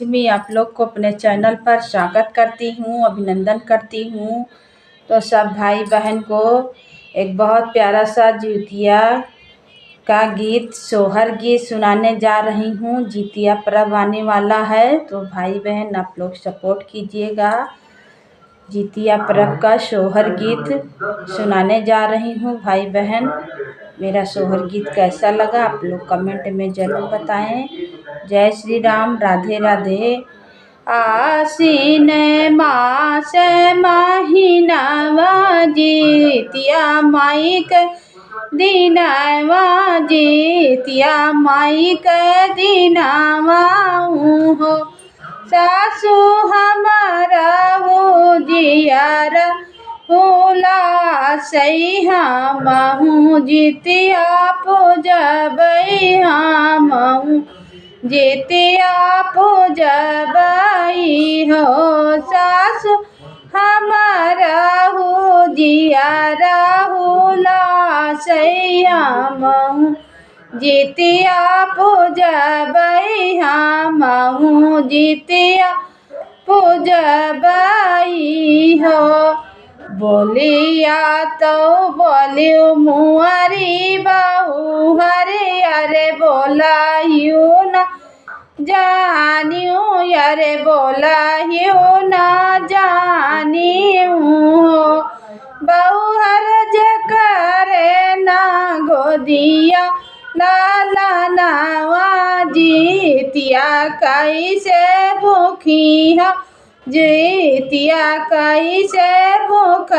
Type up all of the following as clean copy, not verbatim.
मैं आप लोग को अपने चैनल पर स्वागत करती हूँ, अभिनंदन करती हूँ। तो सब भाई बहन को एक बहुत प्यारा सा जितिया का गीत, सोहर गीत सुनाने जा रही हूँ। जितिया पर्व आने वाला है तो भाई बहन आप लोग सपोर्ट कीजिएगा। जितिया पर्व का सोहर गीत सुनाने जा रही हूँ। भाई बहन मेरा सोहर गीत कैसा लगा आप लोग कमेंट में ज़रूर बताएं। जय श्री राम, राधे राधे। आसीन मास महीनावा जितिया माई के दिनवा, जितिया माई के दिनवा हो। सासु हमारा हो जियारा होला सही हमहु जितिया पूजबई, हमहु जितिया पूजबई हो। सासु हमारा हो जियारा होला सही हमहु जितिया पूजबई, हमहु जितिया पूजबई हो। बोलिया तो बोलियो मुआरी बहू हरे अरे बोलायू न जानियो, अरे बोलायू न जानियो। बहू हर जकरे ना गोदिया लाला नावा, जितिया कैसे भूखी हो, जितिया कैसे भूख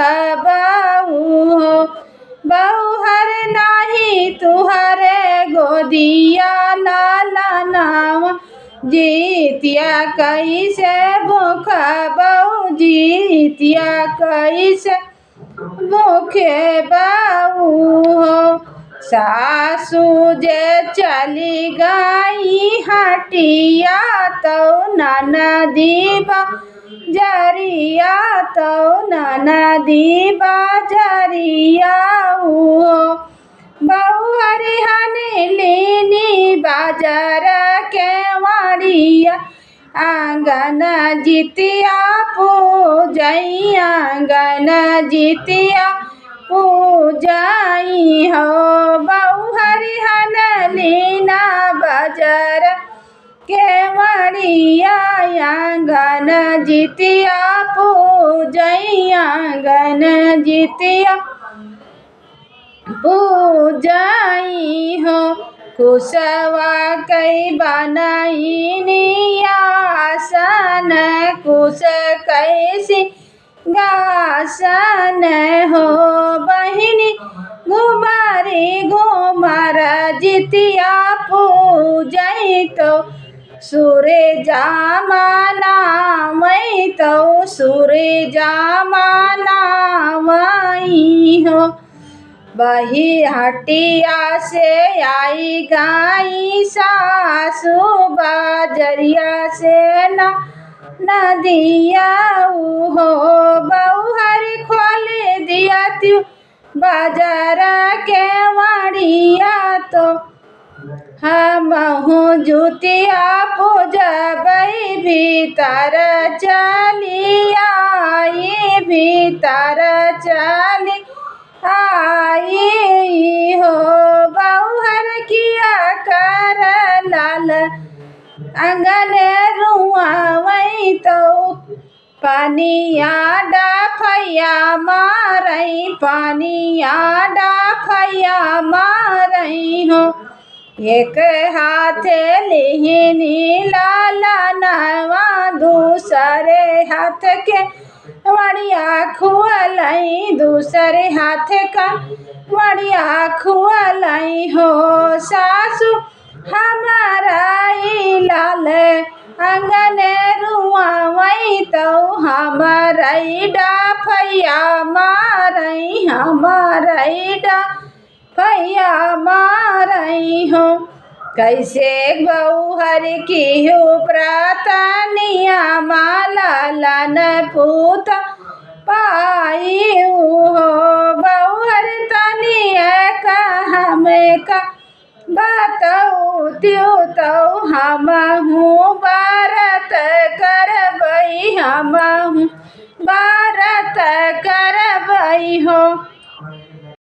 बहू हो। बहू हर नाही तुहरे गोदिया लाला नावा, जितिया कैसे भूख बहू, जितिया कैसे भूखे बहू हो। सासू जे चली गई हटिया तो ननदी बाजरिया, तो ननदी बाजरिया हो। बहू हरिहन लेनी बाजार के वाड़िया, आंगन जितिया पूजई, आंगन जितिया पूजई हो। बहू हरिहन लीना बाजार के वाड़िया, आंगन जितिया पूजई, आंगन जितिया पूजई हो। कुशवा कई बनाई आसन, कुश कैसी गासन हो। बहिनी घुमारी घुमर जितिया पूजई तो सूर्य जामाना मई, तो सूर्य जामाना मई हो। बही हटिया से आई गाई सासू बाजरिया से ना नदिया हो। बहू हरि खोल दिया त्यू बाजार के वाड़िया, तो हमहु जुतिया पूजबई। भीतर चली आई, भीतर चली आई हो। बहू हर किया कर लाल आंगन रुआवई, तो पानिया डाफैया मारई, पानिया डाफैया मारई हो। एक हाथ लिहिनी लाला नवा, दूसरे हाथ के वड़िया खुअलई, दूसरे हाथ का वड़िया खुअलई हो। सासू हमारा लाल आंगन रुआवई, तो हमारा डाफैया मारई, हमारा डाफैया मारई हो। कैसे बहू हर की हो प्रातनिया माला लन पूत पाई हो। बहू हर तनिया का हमें का बताऊ त्यो तो हमहु बारत करबई हमहु व्रत करबई हो।